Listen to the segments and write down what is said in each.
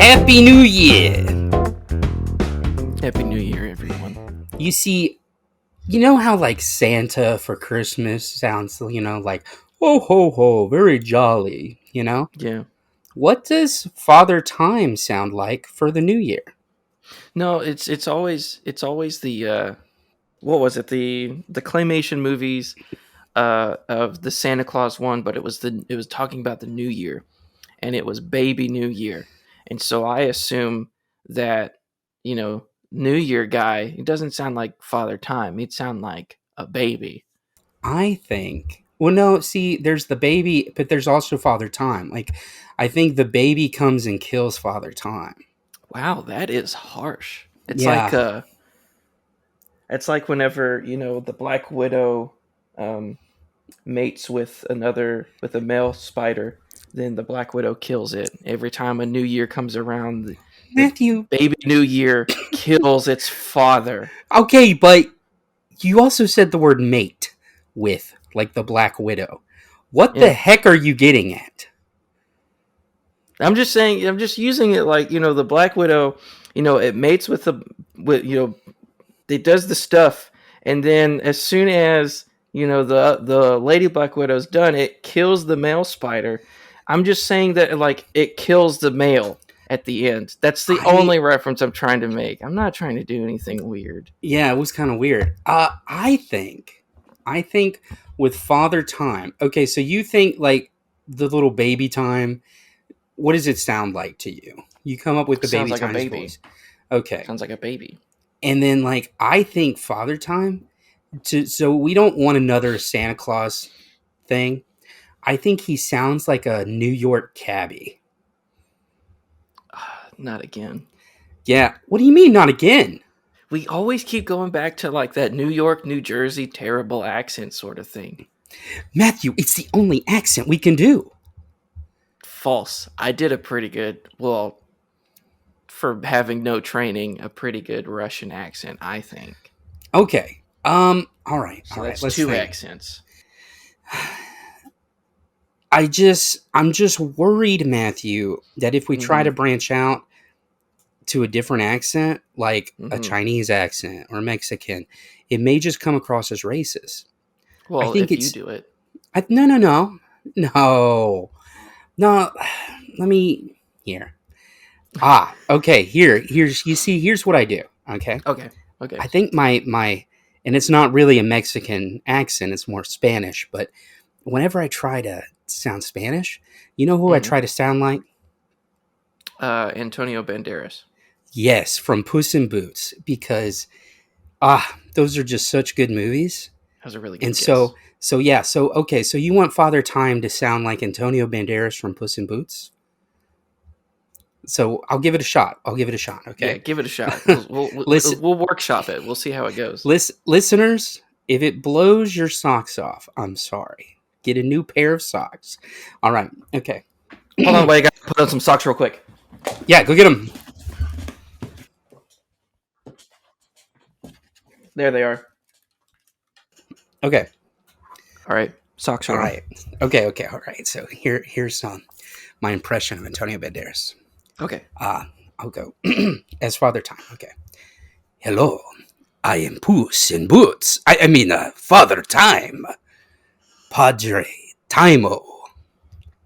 Happy New Year! Happy New Year, everyone. You see, you know how like Santa for Christmas sounds, like ho ho ho, very jolly, Yeah. What does Father Time sound like for the New Year? No, it's always the what was it? The claymation movies of the Santa Claus one, but it was talking about the New Year, and it was Baby New Year. And so I assume that, you know, New Year guy, it doesn't sound like Father Time. He'd sound like a baby. I think. Well, no, see, there's the baby, but there's also Father Time. Like, I think the baby comes and kills Father Time. Wow, that is harsh. Yeah, It's like whenever, the Black Widow um mates with a male spider, then the Black Widow kills it. Every time a new year comes around, the Matthew. baby new year kills its father. Okay, but you also said the word mate with, like the Black Widow. What the Yeah. heck are you getting at? I'm just saying, I'm just using it like, the Black Widow, it mates with it does the stuff, and then as soon as, the Lady Black Widow's done, it kills the male spider. I'm just saying that, like, it kills the male at the end. That's the I only reference I'm trying to make. I'm not trying to do anything weird. Yeah, it was kind of weird. I think with Father Time. Okay, so you think like the little baby time. What does it sound like to you? You come up with the Sounds baby like a time's baby. voice. Okay, Sounds like a baby. and then like I think Father Time. So we don't want another Santa Claus thing. I think he sounds like a New York cabbie. Not again. Yeah. What do you mean? Not again? We always keep going back to like that New York, New Jersey terrible accent sort of thing. Matthew, it's the only accent we can do. False. I did a pretty good, well, for having no training, a pretty good Russian accent, I think. Okay. All right. So All right. that's Let's two think. accents. I'm just worried, Matthew, that if we try Mm-hmm. to branch out to a different accent, like a Mm-hmm. Chinese accent or Mexican, it may just come across as racist. I Well, think if you it's do it. no, no, no, no, no. Let me here. Okay. Here's you see. Here's what I do. Okay, Okay. Okay. I think my and it's not really a Mexican accent. It's more Spanish. But whenever I try to sound Spanish, you know who I Mm-hmm. try to sound like? Antonio Banderas. Yes, from Puss in Boots, because those are just such good movies. That was a really And good guess. so yeah, so okay, so you want Father Time to sound like Antonio Banderas from Puss in Boots? So I'll give it a shot. I'll give it a shot. Yeah, Okay. give it a shot. We'll Listen, we'll workshop it. We'll see how it goes. listeners, if it blows your socks off, I'm sorry. Get a new pair of socks. All right. Okay. Hold on, wait. I got to put on some socks real quick. Yeah, go get them. There they are. Okay. All right, socks All are on. right. Okay. All right. So here's my impression of Antonio Banderas. Okay. I'll go as Father Time. Okay. Hello, I am Puss in Boots. I mean, Father Time. Padre Timo.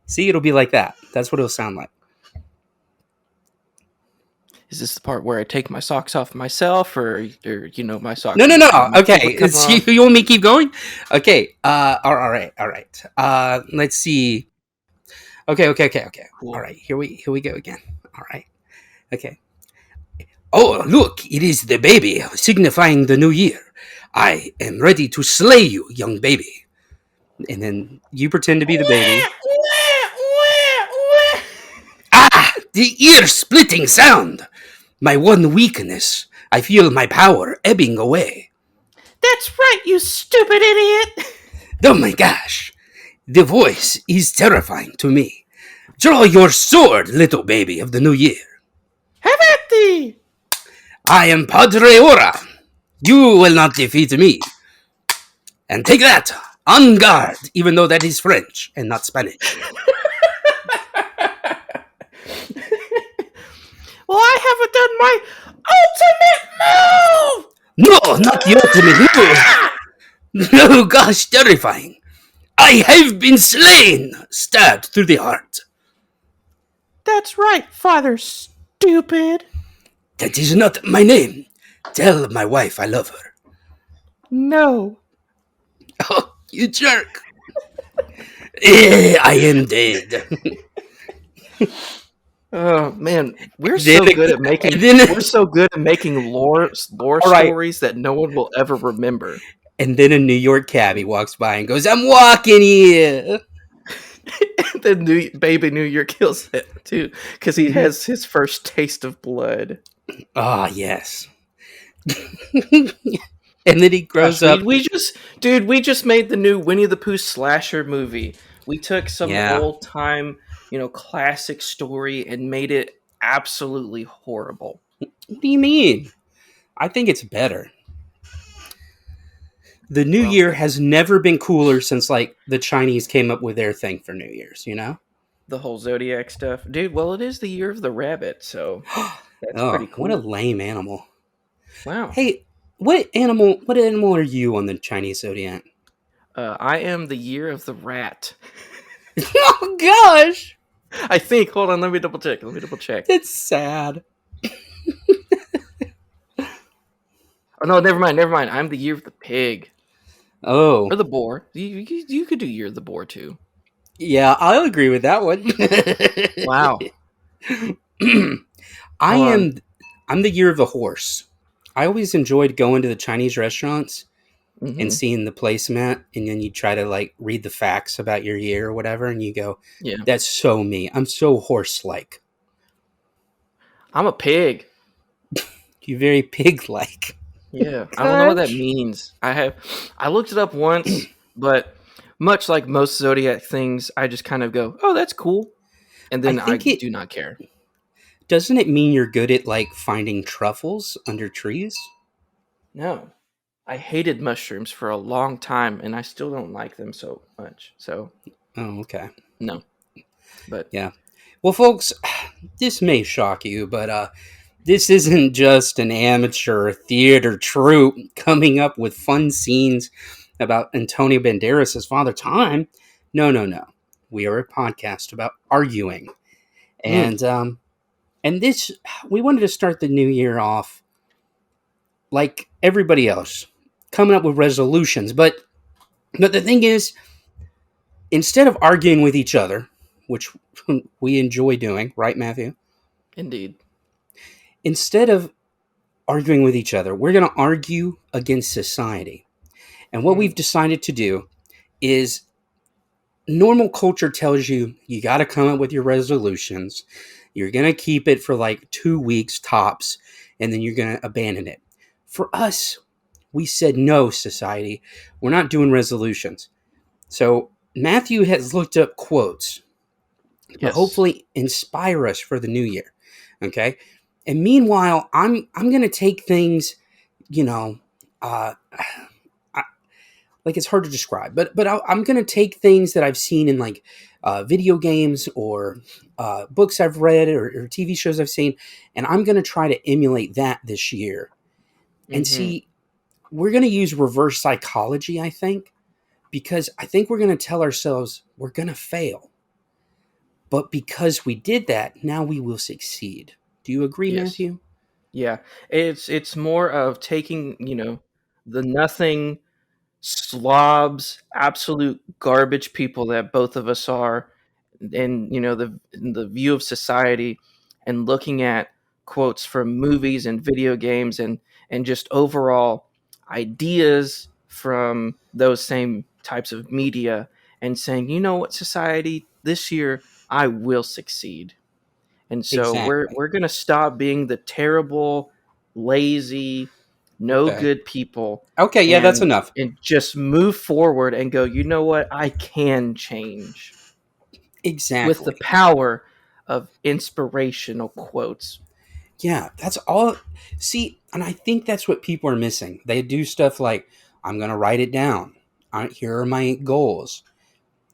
See, it'll be like that. That's what it'll sound like. Is this the part where I take my socks off myself, or my socks? No. My feet Okay. would come off? You want me to keep going? Okay. All right. Let's see. Okay. All Cool. right. Here we go again. All right. Okay. Oh, look, it is the baby, signifying the new year. I am ready to slay you, young baby. And then you pretend to be the baby. The ear-splitting sound! My one weakness. I feel my power ebbing away. That's right, you stupid idiot! Oh my gosh. The voice is terrifying to me. Draw your sword, little baby of the new year. Have at thee! I am Padre Ora. You will not defeat me. And take that, on guard, even though that is French and not Spanish. Well, I haven't done my ultimate move. No, not the ultimate Ah! move. No, gosh, terrifying. I have been slain, stabbed through the heart. That's right, Father Stupid. That is not my name. Tell my wife I love her. No. Oh, you jerk. I am dead. Oh man, we're Then, so good at making then, we're so good at making lore all right. stories that no one will ever remember. And then a New York cabbie walks by and goes, I'm walking here. Then baby New Year kills it too because he has his first taste of blood. Ah, yes. And then he grows Gosh, up. we just made the new Winnie the Pooh slasher movie. We took some Yeah. old time, classic story and made it absolutely horrible. What do you mean? I think it's better. The New Well, Year has never been cooler since, like, the Chinese came up with their thing for New Year's, you know? the whole zodiac stuff, dude. Well, it is the year of the rabbit, so that's Oh, pretty cool. what a lame animal. Wow. Hey, what animal are you on the Chinese zodiac? I am the year of the rat. Oh, gosh. I think. Hold on. Let me double check. That's sad. Oh no, never mind. I'm the year of the pig Oh. or the boar. You could do year of the boar too. Yeah, I'll agree with that one. Wow. I'm the year of the horse. I always enjoyed going to the Chinese restaurants and seeing the placemat, and then you try to like read the facts about your year or whatever, and you go, Yeah. that's so me. I'm so horse-like. I'm a pig. You're very pig-like. Yeah. I don't know what that means. I looked it up once, but much like most zodiac things, I just kind of go, "Oh, that's cool," and then I do not care. Doesn't it mean you're good at like finding truffles under trees? No. I hated mushrooms for a long time, and I still don't like them so much. So, Oh, okay. no. But yeah. Well, folks, this may shock you, but this isn't just an amateur theater troupe coming up with fun scenes about Antonio Banderas' Father Time. No. We are a podcast about arguing. And this, we wanted to start the new year off like everybody else, coming up with resolutions. But the thing is, instead of arguing with each other, which we enjoy doing, right, Matthew? Indeed. Instead of arguing with each other, we're going to argue against society. And what we've decided to do is normal culture tells you got to come up with your resolutions. You're going to keep it for like 2 weeks tops, and then you're going to abandon it. For us, we said, no, society, we're not doing resolutions. So Matthew has looked up quotes to hopefully inspire us for the new year. Okay. And meanwhile, I'm going to take things, like it's hard to describe, but I'm going to take things that I've seen in like video games or books I've read or TV shows I've seen, and I'm going to try to emulate that this year. And see, we're going to use reverse psychology, I think, because I think we're going to tell ourselves we're going to fail. But because we did that, now we will succeed. Do you agree, Matthew? Yeah. It's more of taking, the nothing slobs, absolute garbage people that both of us are, and the view of society, and looking at quotes from movies and video games and just overall ideas from those same types of media, and saying, you know what, society, this year I will succeed. And so we're gonna stop being the terrible, lazy, no good people. Okay, yeah, that's enough. And just move forward and go, you know what, I can change. Exactly. With the power of inspirational quotes. Yeah, that's all. See, and I think that's what people are missing. They do stuff like, I'm going to write it down. Here are my goals.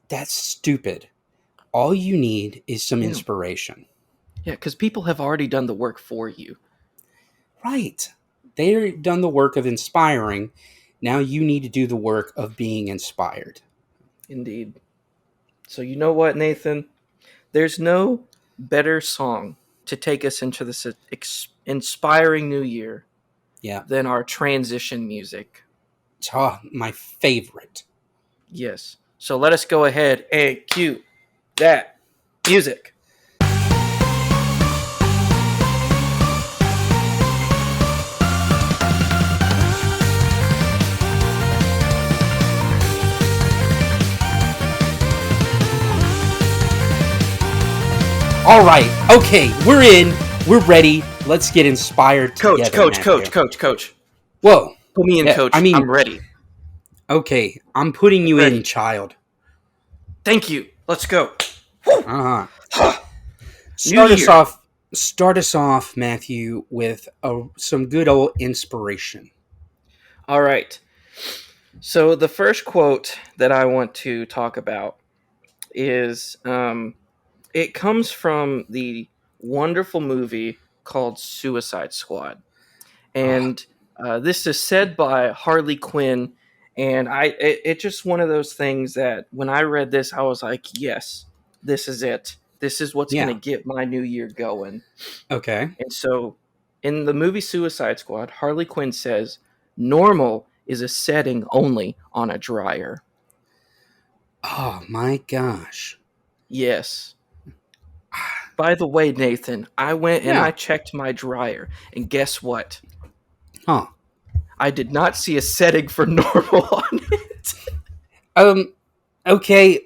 That's stupid. All you need is some inspiration. Yeah, because people have already done the work for you. Right. They've done the work of inspiring. Now you need to do the work of being inspired. Indeed. So you know what, Nathan? There's no better song to take us into this inspiring new year Yeah. than our transition music. Oh, my favorite. Yes. So let us go ahead and cue that music. All right. Okay, we're in. We're ready. Let's get inspired together. Coach. Whoa. Put me in, Yeah, coach. I mean, I'm ready. okay, I'm putting you Ready. in, child. Thank you. Let's go. Uh-huh. New year. Start us off, Matthew, with some good old inspiration. All right. So the first quote that I want to talk about is it comes from the wonderful movie called Suicide Squad, Oh, and this is said by Harley Quinn. And it's just one of those things that when I read this, I was like, yes, this is it. This is what's going to yeah. get my new year going. Okay. And so in the movie Suicide Squad, Harley Quinn says, normal is a setting only on a dryer. Oh my gosh. Yes. By the way, Nathan, I went and Yeah. I checked my dryer, and guess what? Huh. I did not see a setting for normal on it. Okay.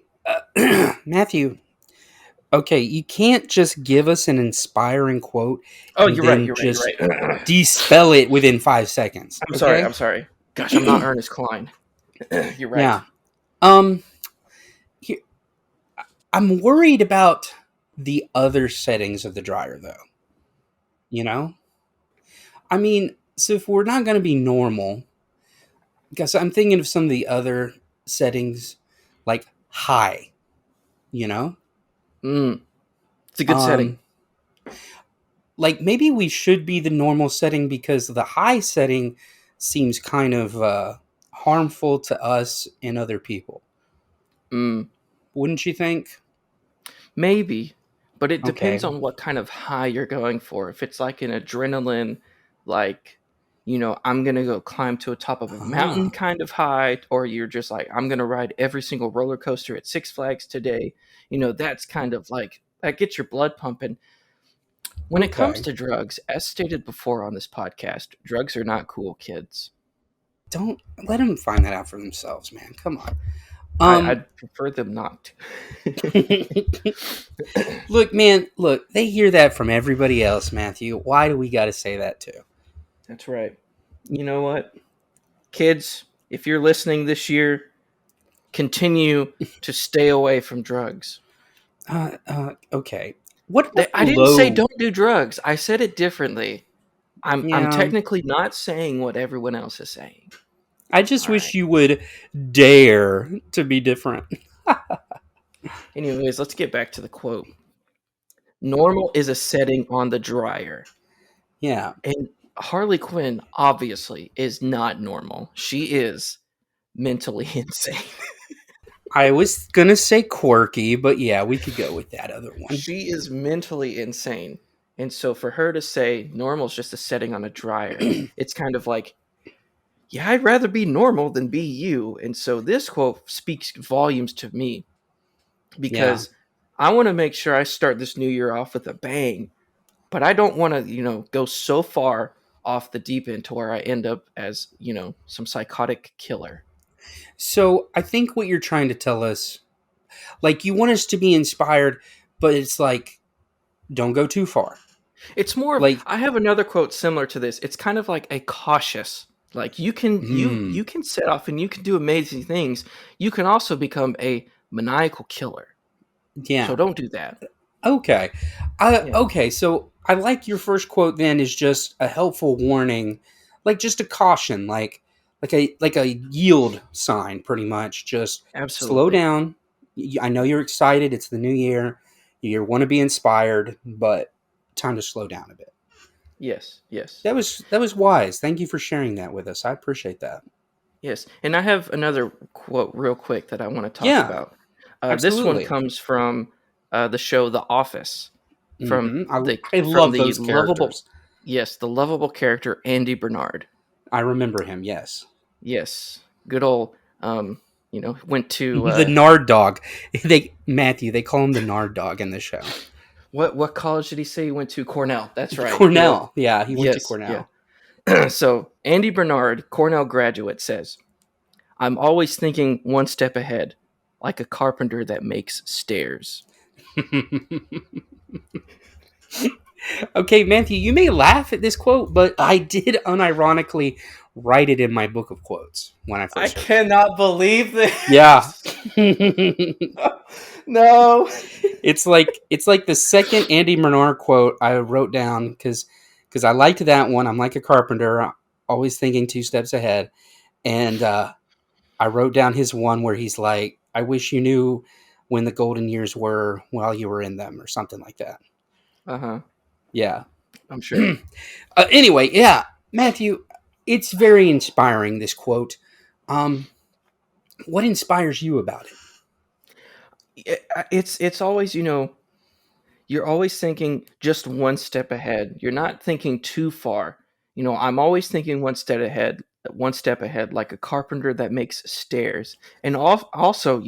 Matthew. Okay, you can't just give us an inspiring quote Oh, and you're right. then You're just right. dispel it within 5 seconds. I'm sorry. Okay. I'm sorry. Gosh, I'm not Ernest Klein. You're right. Yeah. Um. Here, I'm worried about the other settings of the dryer, though. You know. I mean, so if we're not going to be normal, because I'm thinking of some of the other settings, like high. You know. It's a good setting. Um. Like maybe we should be the normal setting because the high setting seems kind of harmful to us and other people. Mm, Wouldn't you think? maybe, but it depends Okay. on what kind of high you're going for. If it's like an adrenaline, like, I'm going to go climb to the top of a mountain Ah, kind of high, or you're just like, I'm going to ride every single roller coaster at Six Flags today, that's kind of like, that gets your blood pumping. When it comes okay. to drugs, as stated before on this podcast, drugs are not cool, kids. Don't let them find that out for themselves, man. Come on. I'd prefer them not. Look, man. Look, they hear that from everybody else, Matthew. Why do we got to say that too? That's right. You know what? Kids, if you're listening this year, continue to stay away from drugs. Okay. What about I the didn't say low? don't do drugs. I said it differently. I'm Yeah. technically not saying what everyone else is saying. I just All wish right. you would dare to be different. Anyways, let's get back to the quote. Normal is a setting on the dryer. Yeah. And Harley Quinn obviously is not normal. She is mentally insane. I was gonna say quirky, but yeah, we could go with that other one. She is mentally insane. And so for her to say normal is just a setting on a dryer, it's kind of like, yeah, I'd rather be normal than be you. And so this quote speaks volumes to me Yeah. because I want to make sure I start this new year off with a bang, but I don't want to, go so far off the deep end to where I end up as, some psychotic killer. So I think what you're trying to tell us, like you want us to be inspired, but it's like don't go too far. It's more of, Like, I have another quote similar to this. It's kind of like a cautious, like you can hmm, you can set off and you can do amazing things. You can also become a maniacal killer. yeah. So don't do that. Okay. Yeah, Okay, so I like your first quote then is just a helpful warning, like just a caution, like a yield sign pretty much. Just slow absolutely. down. I know you're excited, it's the new year. You want to be inspired, but time to slow down a bit. Yes, yes, That was wise. Thank you for sharing that with us. I appreciate that. yes. And I have another quote real quick that I want to talk Yeah, about. This one absolutely. comes from the show The Office, from I love the those lovable, characters. yes, the lovable character Andy Bernard. I remember him. Yes, Yes, good old, went to the Nard dog. They call him the Nard dog in the show. what college did he say he went to? Cornell. That's right. Good old. Cornell. Yeah, he went to Yes, yeah. Cornell. So Andy Bernard, Cornell graduate, says, "I'm always thinking one step ahead, like a carpenter that makes stairs." Okay, Matthew, you may laugh at this quote, but I did unironically write it in my book of quotes when I I first heard it. cannot believe this. Yeah. No. It's like the second Andy Bernard quote I wrote down because I liked that one. I'm like a carpenter, always thinking two steps ahead. And I wrote down his one where he's like, "I wish you knew when the golden years were while you were in them," or something like that. Uh-huh. Yeah. I'm sure. Anyway, yeah, Matthew, it's very inspiring, this quote. What inspires you about it? It's always, you're always thinking just one step ahead. You're not thinking too far. I'm always thinking one step ahead, like a carpenter that makes stairs. And also,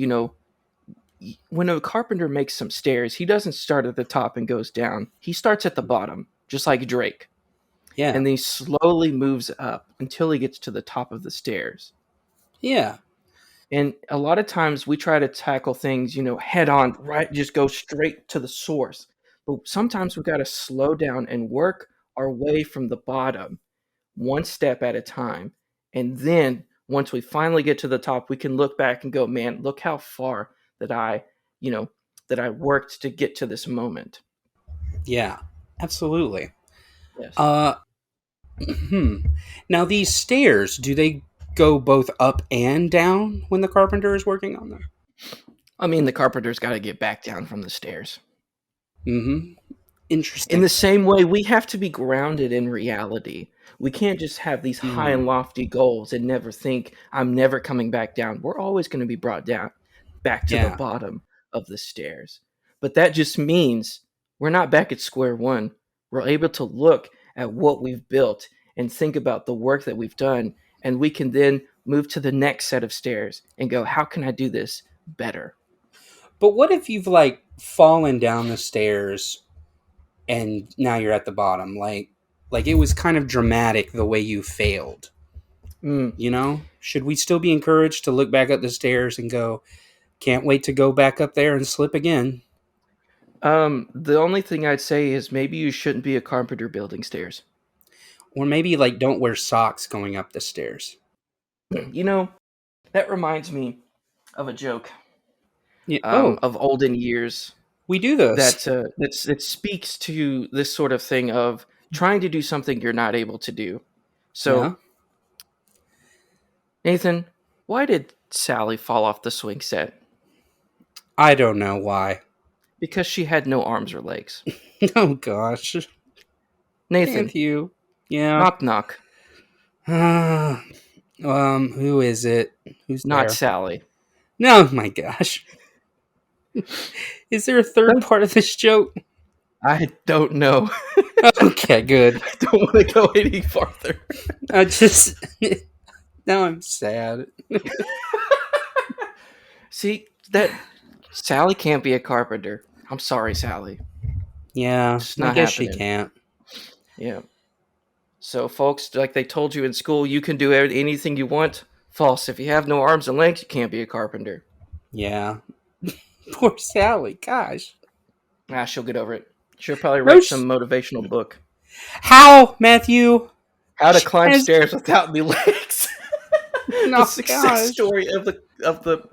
when a carpenter makes some stairs, he doesn't start at the top and goes down. He starts at the bottom, just like Drake. Yeah. And then he slowly moves up until he gets to the top of the stairs. Yeah. And a lot of times we try to tackle things, head on, right? Just go straight to the source. But sometimes we got to slow down and work our way from the bottom, one step at a time. And then once we finally get to the top, we can look back and go, man, look how far that I worked to get to this moment. Yeah. Absolutely. Yes. Now, these stairs, do they go both up and down when the carpenter is working on them? I mean, the carpenter's got to get back down from the stairs. Interesting. In the same way, we have to be grounded in reality. We can't just have these high and lofty goals and never think, I'm never coming back down. We're always going to be brought down back to the bottom of the stairs. But that just means we're not back at square one. We're able to look at what we've built and think about the work that we've done. And we can then move to the next set of stairs and go, how can I do this better? But what if you've fallen down the stairs and now you're at the bottom? Like it was kind of dramatic the way you failed. Should we still be encouraged to look back up the stairs and go, can't wait to go back up there and slip again? The only thing I'd say is maybe you shouldn't be a carpenter building stairs. Or maybe don't wear socks going up the stairs. That reminds me of a joke. Yeah. Of olden years. We do this. That speaks to this sort of thing of trying to do something you're not able to do. So, Nathan, why did Sally fall off the swing set? I don't know why. Because she had no arms or legs. Oh gosh. Nathan. Matthew. Yeah. Knock knock. Who is it? Who's not there? Sally? No, my gosh. Is there a third part of this joke? I don't know. Okay, good. I don't want to go any farther. Now I'm sad. See, that Sally can't be a carpenter. I'm sorry, Sally. Yeah, I guess she can't. Yeah. So, folks, like they told you in school, you can do anything you want. False. If you have no arms and legs, you can't be a carpenter. Yeah. Poor Sally. Gosh. She'll get over it. She'll probably write some motivational book. How, Matthew? How to climb stairs without any legs. No, the success story of the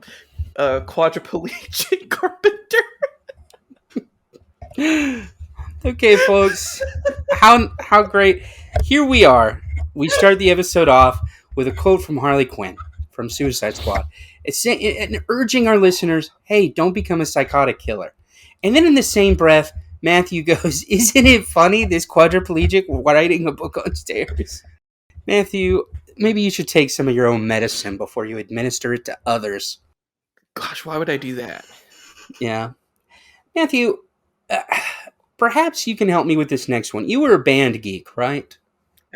quadriplegic carpenter. Okay, folks. How great. Here we are. We start the episode off with a quote from Harley Quinn from Suicide Squad. It's urging our listeners, hey, don't become a psychotic killer. And then in the same breath, Matthew goes, "Isn't it funny, this quadriplegic writing a book on stairs?" Matthew, maybe you should take some of your own medicine before you administer it to others. Gosh, why would I do that? Yeah. Matthew, uh, perhaps you can help me with this next one. You were a band geek, right?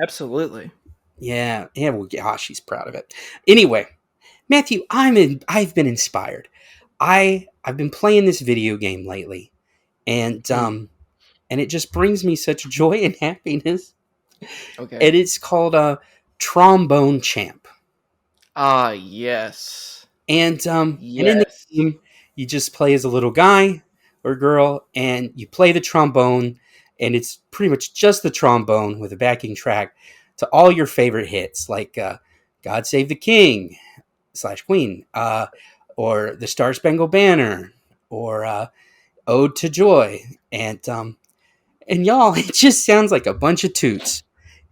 Absolutely. Yeah. Yeah, well, gosh, she's proud of it. Anyway, Matthew, I've been inspired. I've been playing this video game lately, and Mm, and it just brings me such joy and happiness. okay. And it's called Trombone Champ. Ah, yes. And in the Yes. game, you just play as a little guy or girl, and you play the trombone, and it's pretty much just the trombone with a backing track to all your favorite hits, like "God Save the King" / Queen, or "The Star Spangled Banner," or "Ode to Joy," and y'all, it just sounds like a bunch of toots.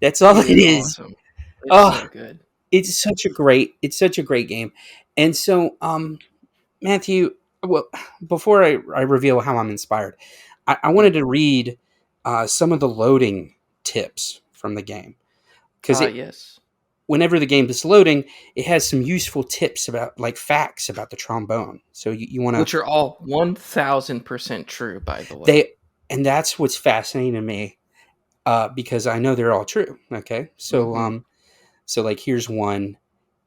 That's all It it is is. awesome. It's Oh, so good. it's such a great game. And so, Matthew, well, before I reveal how I'm inspired, I Mm. wanted to read some of the loading tips from the game, because Ah, it yes. whenever the game is loading, it has some useful tips about, like, facts about the trombone. So you want to Which are all 1000% true, by the way. they and that's what's fascinating to me, because I know they're all true. Okay, so Hmm. so like here's one.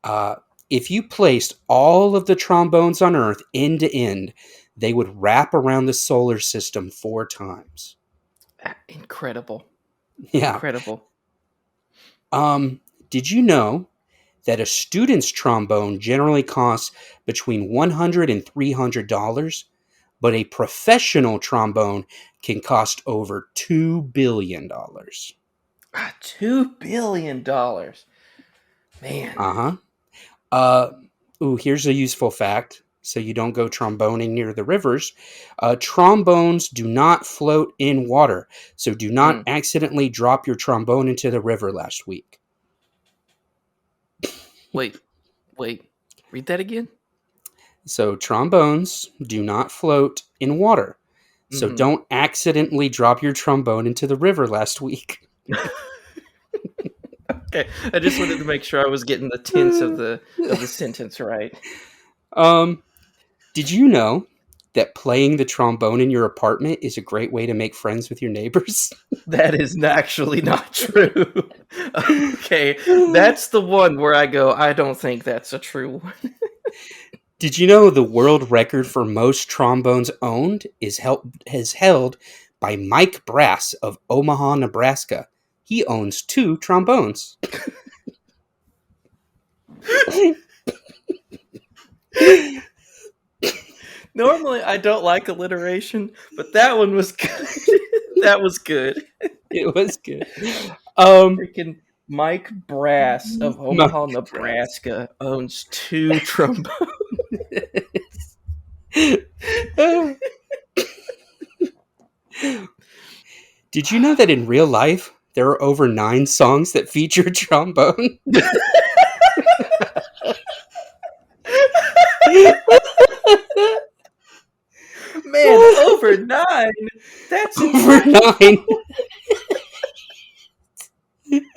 Uh, if you placed all of the trombones on Earth end to end, they would wrap around the solar system 4 times. Incredible. Yeah. Incredible. Um, did you know that a student's trombone generally costs between $100 and $300, but a professional trombone can cost over $2 billion? $2 billion. Man. Uh huh. Uh, Here's a useful fact. So you don't go tromboning near the rivers. Trombones do not float in water. So do not Mm. accidentally drop your trombone into the river last week. Wait, wait. Read that again? So trombones do not float in water. So Hmm. don't accidentally drop your trombone into the river last week. Okay. I just wanted to make sure I was getting the tense of the sentence right. um, did you know that playing the trombone in your apartment is a great way to make friends with your neighbors? That is actually not true. Okay, that's the one where I go, I don't think that's a true one. Did you know the world record for most trombones owned is held by Mike Brass of Omaha, Nebraska? He owns 2 trombones. Normally, I don't like alliteration, but that one was good. That was good. It was good. Um, Freaking Mike Brass of Mike Omaha, Brass. Nebraska owns 2 trombones. Did you know that in real life there are over 9 songs that feature trombone? Man, over 9? That's Over incredible.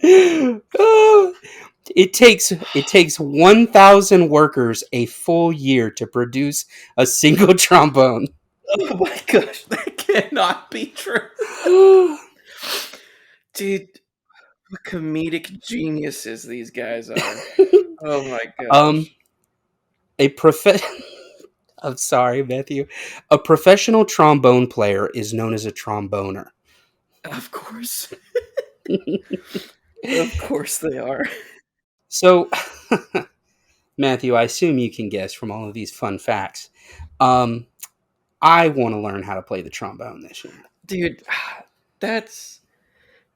9. Oh, it takes 1,000 workers a full year to produce a single trombone. Oh my gosh, that cannot be true. Dude, what comedic geniuses these guys are. Oh my um, gosh. a prof. I'm sorry, Matthew. A professional trombone player is known as a tromboner. Of course. Of course they are. So, Matthew, I assume you can guess from all of these fun facts. Um, I want to learn how to play the trombone this year. Dude, that's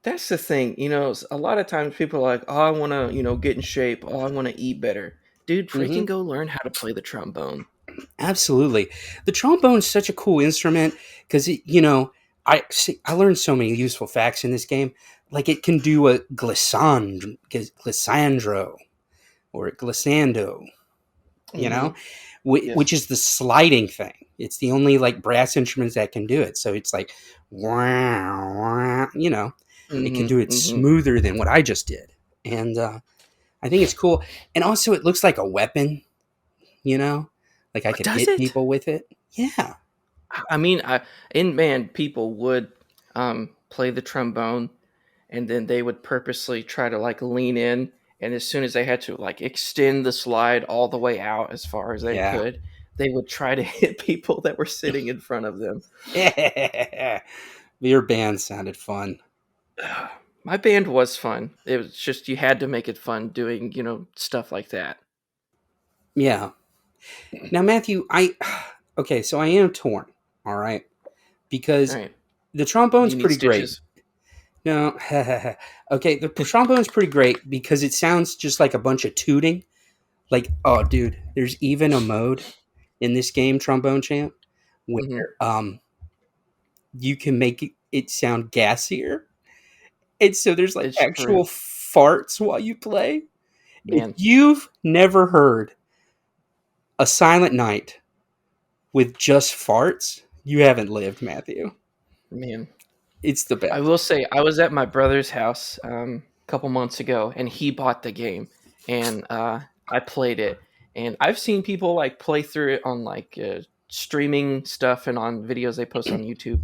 that's the thing. A lot of times people are like, "Oh, I want to, get in shape. Oh, I want to eat better." Dude, Hmm. freaking go learn how to play the trombone. Absolutely, the trombone is such a cool instrument because I learned so many useful facts in this game. Like it can do a glissandro or a glissando. you know, Mm-hmm. which Yes. is the sliding thing. It's the only like brass instruments that can do it. So it's like, wow, wow, you know, it can Mm-hmm. do it Mm-hmm. smoother than what I just did. And I think it's cool. And also, it looks like a weapon, you know, like I could Does hit it? people with it. Yeah. I mean, in band, people would play the trombone, and then they would purposely try to like lean in, and as soon as they had to like extend the slide all the way out as far as they Yeah. could, they would try to hit people that were sitting in front of them. Your band sounded fun. My band was fun. It was just you had to make it fun doing, stuff like that. Yeah. Now, Matthew, okay, so I am torn, all right, All because right. the Do trombone's you need pretty great. stitches? No, okay, the trombone's pretty great because it sounds just like a bunch of tooting. Like, oh, dude, there's even a mode in this game, Trombone Champ, where Hmm. um you can make it sound gassier, and so there's like It's true, actual farts while you play. If man. you've never heard a Silent Night with just farts, you haven't lived, Matthew. Man, It's the I best. will say I was at my brother's house a couple months ago, and he bought the game, and I played it. And I've seen people like play through it on like streaming stuff and on videos they post on YouTube.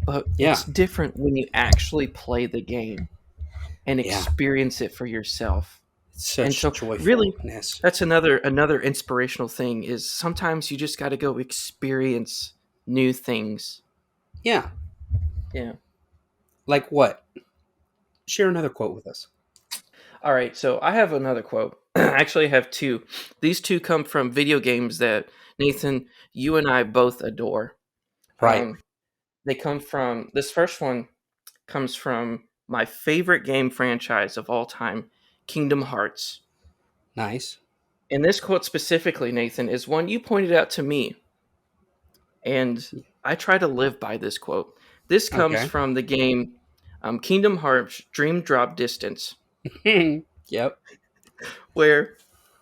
But Yeah, it's different when you actually play the game and yeah. experience it for yourself. It's And such so, really, joyfulness. that's another inspirational thing is sometimes you just got to go experience new things. Yeah. Yeah. Like what? Share another quote with us. All right, so I have another quote. Actually, I have two. These two come from video games that Nathan, you and I both adore. Right. Um, they come from this first one comes from my favorite game franchise of all time, Kingdom Hearts. Nice. And this quote specifically, Nathan, is one you pointed out to me, and I try to live by this quote. This comes Okay. from the game Kingdom Hearts Dream Drop Distance, Yep. where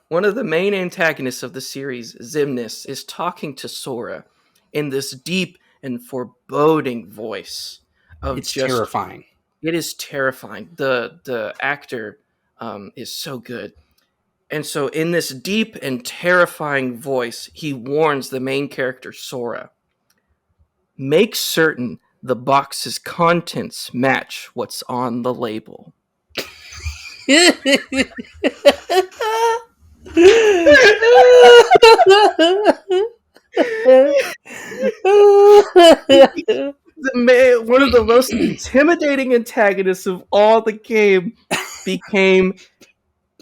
one of the main antagonists of the series, Xemnas, is talking to Sora in this deep and foreboding voice of It's just terrifying. it is terrifying. The actor is so good. And so in this deep and terrifying voice, he warns the main character Sora, make certain the box's contents match what's on the label. One of the most intimidating antagonists of all the game became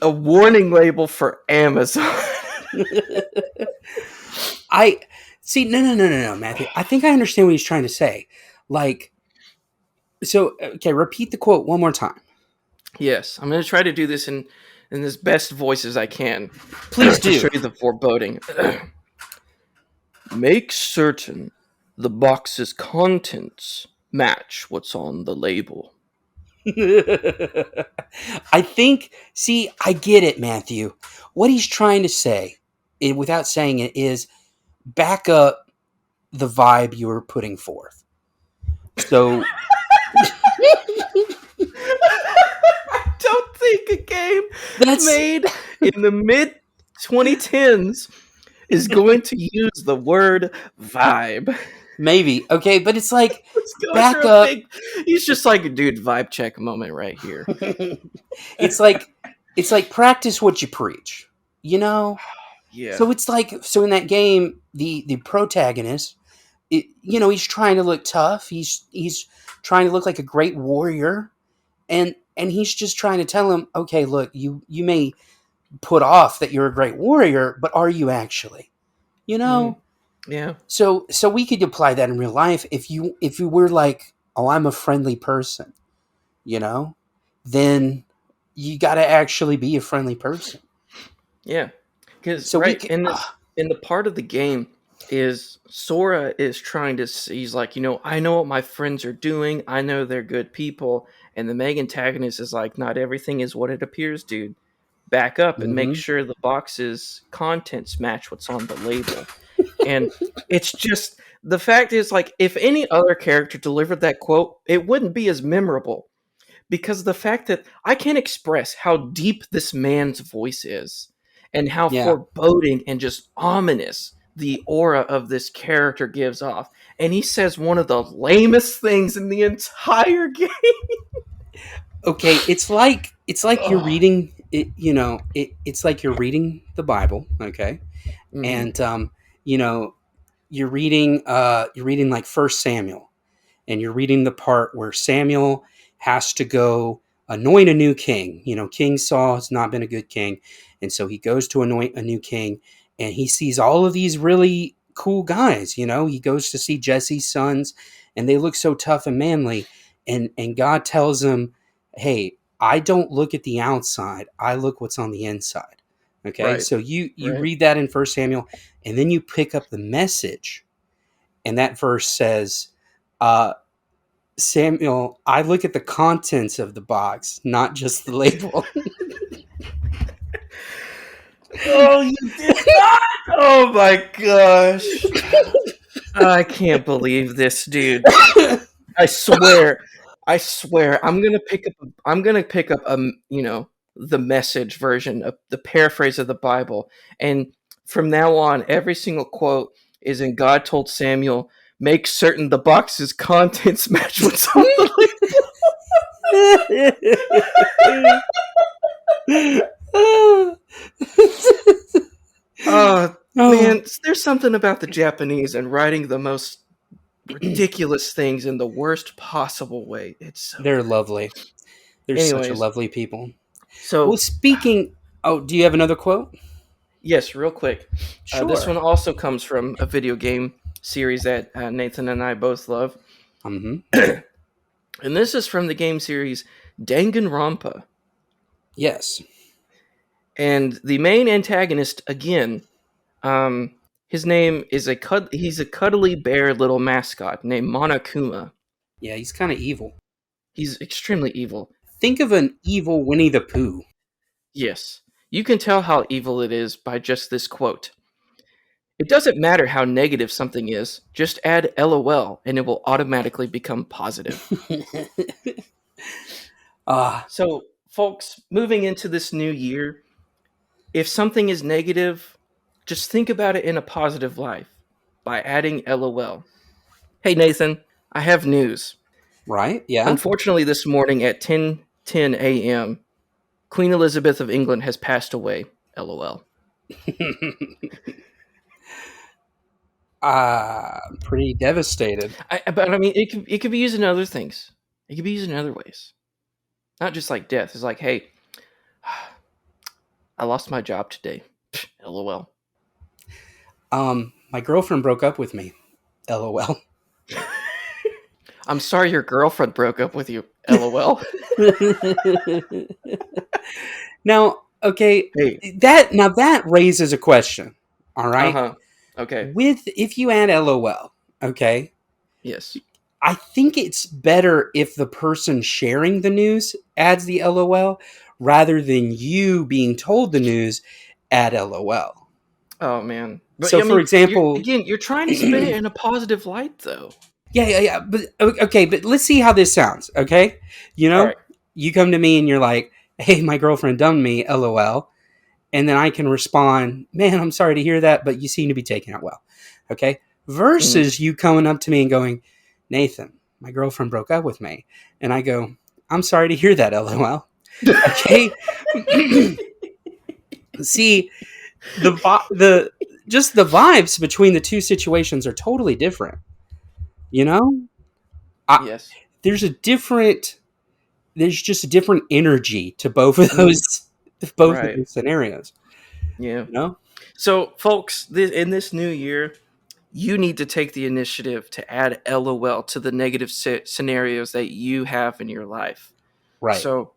a warning label for Amazon. I see. No, no, no, no, no, Matthew. I think I understand what he's trying to say. Like, so, okay, repeat the quote one more time. Yes, I'm going to try to do this in as best voice as I can. Please To show do. you the foreboding. Make certain the box's contents match what's on the label. I think, see, I get it, Matthew. What he's trying to say, without saying it, is back up the vibe you were putting forth. So, I don't think a game that's made in the mid 2010s is going to use the word vibe. maybe okay, but it's like It's going back through a up. big. He's just like, dude, vibe check moment right here. it's like it's like practice what you preach, you know. Yeah. So it's like, so in that game, the protagonist, he's trying to look tough. He's trying to look like a great warrior, and he's just trying to tell him, okay, look, you may put off that you're a great warrior, but are you actually? You Mm, know. yeah. So we could apply that in real life. If you were like, oh, I'm a friendly person, you know, then you got to actually be a friendly person. Yeah. Because So we right could, in the part of the game is Sora is trying to he's like, I know what my friends are doing. I know they're good people. And the main antagonist is like, not everything is what it appears, dude. back up and make Mm-hmm. sure the box's contents match what's on the label. And it's just the fact is, like, if any other character delivered that quote, it wouldn't be as memorable because the fact that I can't express how deep this man's voice is and how Yeah. foreboding and just ominous the aura of this character gives off. And he says one of the lamest things in the entire game. Okay, it's like you're Oh. reading it. It's like you're reading the Bible. Okay, Mm-hmm. and you know, you're reading like First Samuel, and you're reading the part where Samuel has to go anoint a new king. King Saul has not been a good king, and so he goes to anoint a new king, and he sees all of these really cool guys. He goes to see Jesse's sons, and they look so tough and manly, and God tells him, "Hey, I don't look at the outside; I look what's on the inside." Okay, Right. so you Right. read that in First Samuel, and then you pick up the message, and that verse says, uh, Samuel, I look at the contents of the box, not just the label. Oh, you did not! Oh my gosh. I can't believe this, dude. I swear. I swear. I'm gonna pick up the message version of the paraphrase of the Bible. And from now on, every single quote is in God told Samuel, make certain the box's contents match what's on the Oh Oh, man, there's something about the Japanese and writing the most ridiculous things in the worst possible way. It's so they're good. lovely. They're such a Anyways, lovely people. Well, so speaking. Oh, do you have another quote? yes, real quick. This Sure. one also comes from a video game series that Nathan and I both love. Mm-hmm. And this is from the game series Danganronpa. Yes. And the main antagonist, again, his name is he's a cuddly bear little mascot named Monokuma. Yeah, he's kind of evil. He's extremely evil. Think of an evil Winnie the Pooh. Yes. You can tell how evil it is by just this quote. It doesn't matter how negative something is, just add LOL and it will automatically become positive. Ah, So, folks, moving into this new year, if something is negative, just think about it in a positive light by adding LOL. Hey, Nathan, I have news. right? Yeah. Unfortunately, this morning at 10:10 a.m., Queen Elizabeth of England has passed away. LOL. Pretty devastated. But I mean, it could be used in other things. It could be used in other ways, not just like death. It's like, hey, I lost my job today. LOL. My girlfriend broke up with me. LOL. I'm sorry your girlfriend broke up with you. LOL. Now, okay, Hey. that raises a question. All Uh right, huh. Okay. if you add LOL, okay, Yes. I think it's better if the person sharing the news adds the LOL rather than you being told the news add LOL. Oh man. But So, I for mean, example, you're trying to spin it in a positive light, though. yeah, but okay, but let's see how this sounds. Okay, All right. you come to me and you're like, "Hey, my girlfriend dumped me," LOL, and then I can respond, "Man, I'm sorry to hear that, but you seem to be taking it well." Okay, Mm. versus you coming up to me and going, "Nathan, my girlfriend broke up with me," and I go, "I'm sorry to hear that, LOL." Okay, see the just the vibes between the two situations are totally different. You know, I, Yes. there's a different there's just a different energy to both of Mm. Right. those scenarios. Yeah. You know, So, folks, in this new year, you need to take the initiative to add LOL to the negative scenarios that you have in your life. right? So,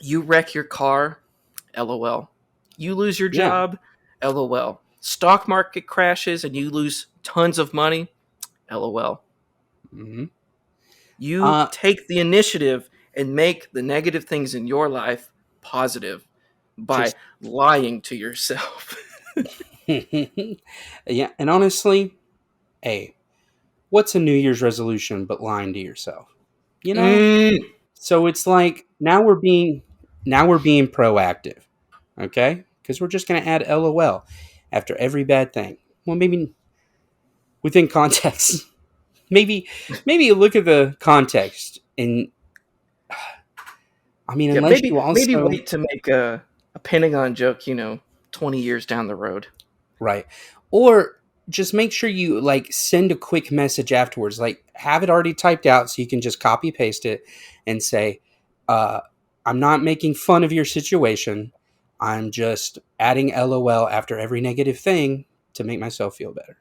you wreck your car, LOL. You lose your Yeah. job, LOL. Stock market crashes and you lose tons of money, LOL. Hmm. You Uh, take the initiative and make the negative things in your life positive. by Just lying to yourself. yeah, and honestly, hey, what's a New Year's resolution but lying to yourself? You know? Mm. So it's like now we're being proactive, okay? Because we're just gonna add LOL after every bad thing. Well, maybe within context. Maybe you look at the context, and I mean, Yeah, unless you maybe also wait to make a Pentagon joke, 20 years down the road. right, or just make sure you like send a quick message afterwards, like have it already typed out so you can just copy paste it and say, uh, "I'm not making fun of your situation. I'm just adding LOL after every negative thing to make myself feel better."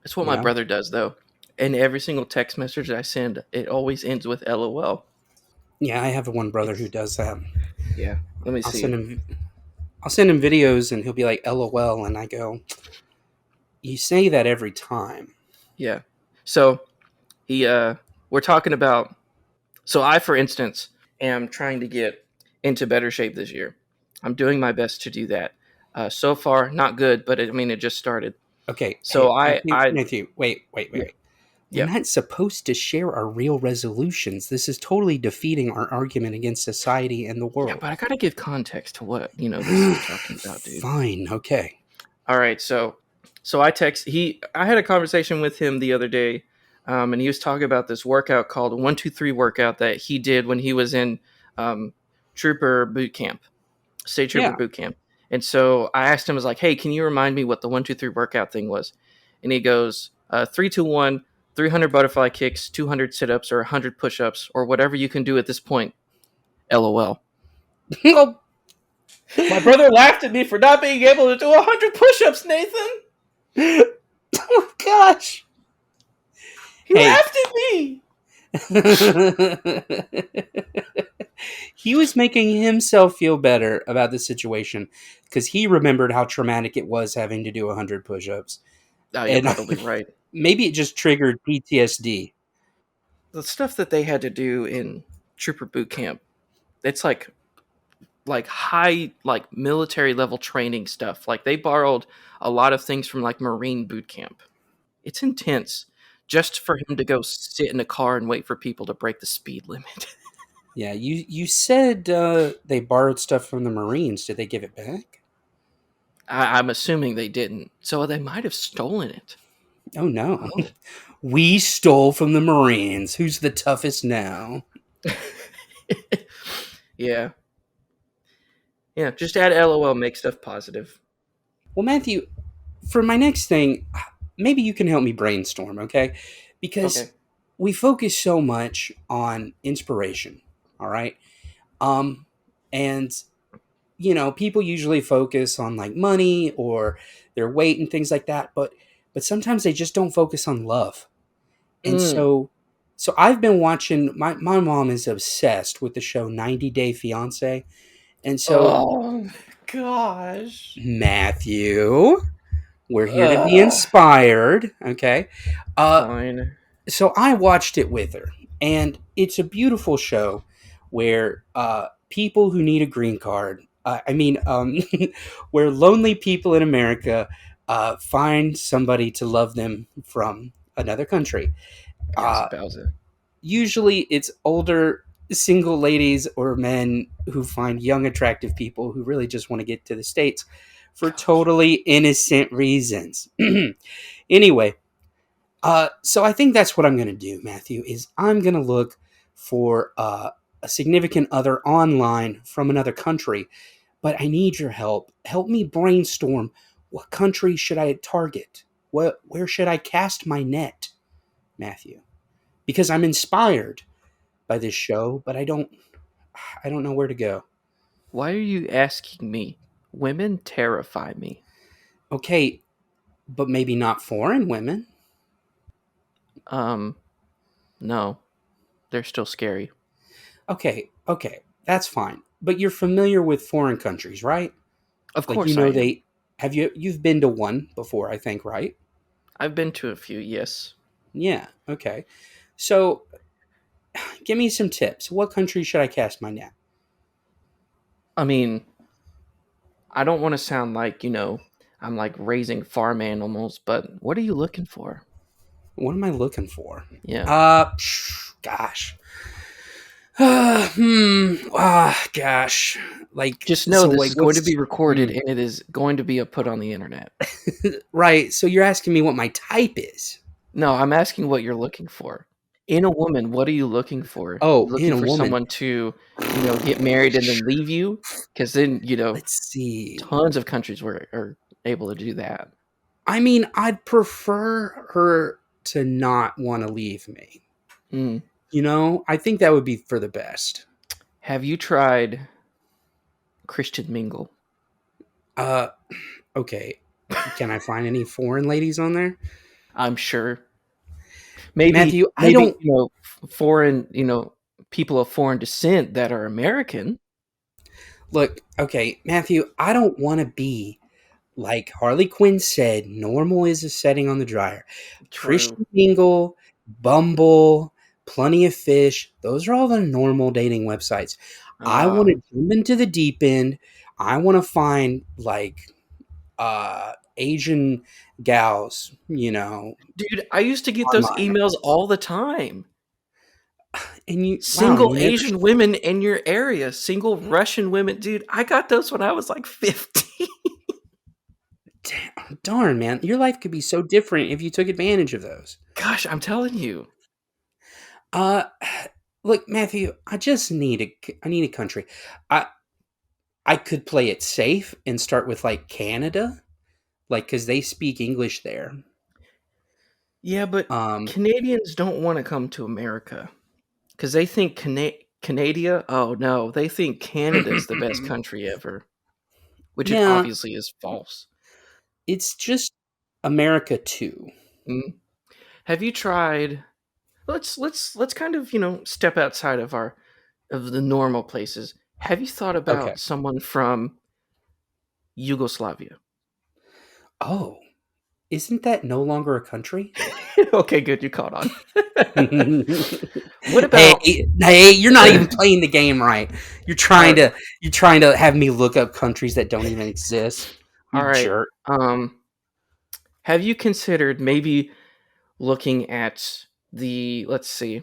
That's what You my know? brother does, though. And every single text message I send, it always ends with LOL. Yeah, I have one brother who It's does that. Yeah. Let me I'll see. send him I'll send him videos and he'll be like LOL and I go, "You say that every time." Yeah. So he we're talking about so I, for instance, am trying to get into better shape this year. I'm doing my best to do that. So far, not good, but it just started. Okay, So hey, Matthew, yeah, wait. We're yeah. not supposed to share our real resolutions. This is totally defeating our argument against society and the Yeah, world. but I gotta give context to what this is talking about, dude. Fine, okay. All right, so I had a conversation with him the other day, and he was talking about this workout called 1-2-3 workout that he did when he was in um, trooper boot camp, state trooper Yeah. boot camp. And so I asked him, I was like, "Hey, can you remind me what the 1-2-3 workout thing was?" And he goes, 3-2-1, 300 butterfly kicks, 200 sit-ups, or 100 push-ups, or whatever you can do at this point. LOL. Oh, My brother laughed at me for not being able to do 100 push-ups, Nathan. oh gosh. He Hey. laughed at me. He was making himself feel better about the situation because he remembered how traumatic it was having to do 100 push-ups. Oh, you're And probably right. maybe it just triggered PTSD. The stuff that they had to do in trooper boot camp, it's like high like military level training stuff. Like they borrowed a lot of things from like Marine boot camp. It's intense just for him to go sit in a car and wait for people to break the speed limit. Yeah, you said they borrowed stuff from the Marines. Did they give it back? I'm assuming they didn't, so they might have stolen it. Oh no. Oh. We stole from the Marines. Who's the toughest now? Yeah, yeah. Just add LOL, make stuff positive. Well, Matthew, for my next thing, maybe you can help me brainstorm, okay? Because Okay. we focus so much on inspiration, all right? Um, and people usually focus on like money or their weight and things like that, but sometimes they just don't focus on love. And Mm. so I've been watching my mom is obsessed with the show 90 Day Fiance. And so Oh gosh. Matthew, we're here to be Ugh. inspired, okay? Uh Fine. so I watched it with her, and it's a beautiful show where people who need a green card, where lonely people in America find somebody to love them from another country. Yes, Uh, Bowser. Usually, it's older single ladies or men who find young, attractive people who really just want to get to the States for Gosh. totally innocent reasons. Anyway, so I think that's what I'm going to do, Matthew. Is I'm going to look for a significant other online from another country, but I need your help. Help me brainstorm. What country should I target? Where should I cast my net, Matthew? Because I'm inspired by this show, but I don't know where to go. Why are you asking me? Women terrify me. Okay, but maybe not foreign women. Um, no, they're still scary. Okay, that's fine. But you're familiar with foreign countries, right? Of Like course I am. you've been to one before, I think, right? I've been to a few, yes. Yeah, okay. So give me some tips. What country should I cast my net? I mean, I don't want to sound like, I'm like raising farm animals, but what are you looking for? What am I looking for? Yeah. Gosh. Gosh. Like, Just know so, this like, is going to what's. be recorded and it is going to be put on the internet. Right. So you're asking me what my type is. No, I'm asking what you're looking for. In a woman, what are you looking for? You Oh, in looking a for woman. someone to, get married and then leave you? Because then, Let's see. tons of countries are able to do that. I mean, I'd prefer her to not want to leave me. Mm. I think that would be for the best. Have you tried Christian Mingle? Uh, okay. Can I find any foreign ladies on there? I'm sure. Maybe, Matthew, I don't foreign, people of foreign descent that are American. look, okay, Matthew, I don't want to be like Harley Quinn said, normal is a setting on the dryer. True. Christian Mingle, Bumble, Plenty of Fish, those are all the normal dating websites. I want to jump into the deep end. I want to find like Asian gals, Dude, I used to get those online. emails all the time. And and Single you never. Asian women in your area, single Russian women. Dude, I got those when I was like 15. Darn, man, your life could be so different if you took advantage of those. Gosh, I'm telling you. Uh, Look, Matthew, I need a country. I I could play it safe and start with like Canada, like because they speak English there. Yeah, but Um, Canadians don't want to come to America because they think Canada. Oh no, they think Canada's the best country ever, which it yeah, obviously is false. it's just America too. Mm. Have you tried? Let's kind of step outside of the normal places. Have you thought Okay. about someone from Yugoslavia? Oh, isn't that no longer a country? Okay, good, you caught on. What Hey, about hey, you're not even playing the game right. You're all trying right, to you're trying to have me look up countries that don't even exist. all You right. jerk. Have you considered maybe looking at let's see.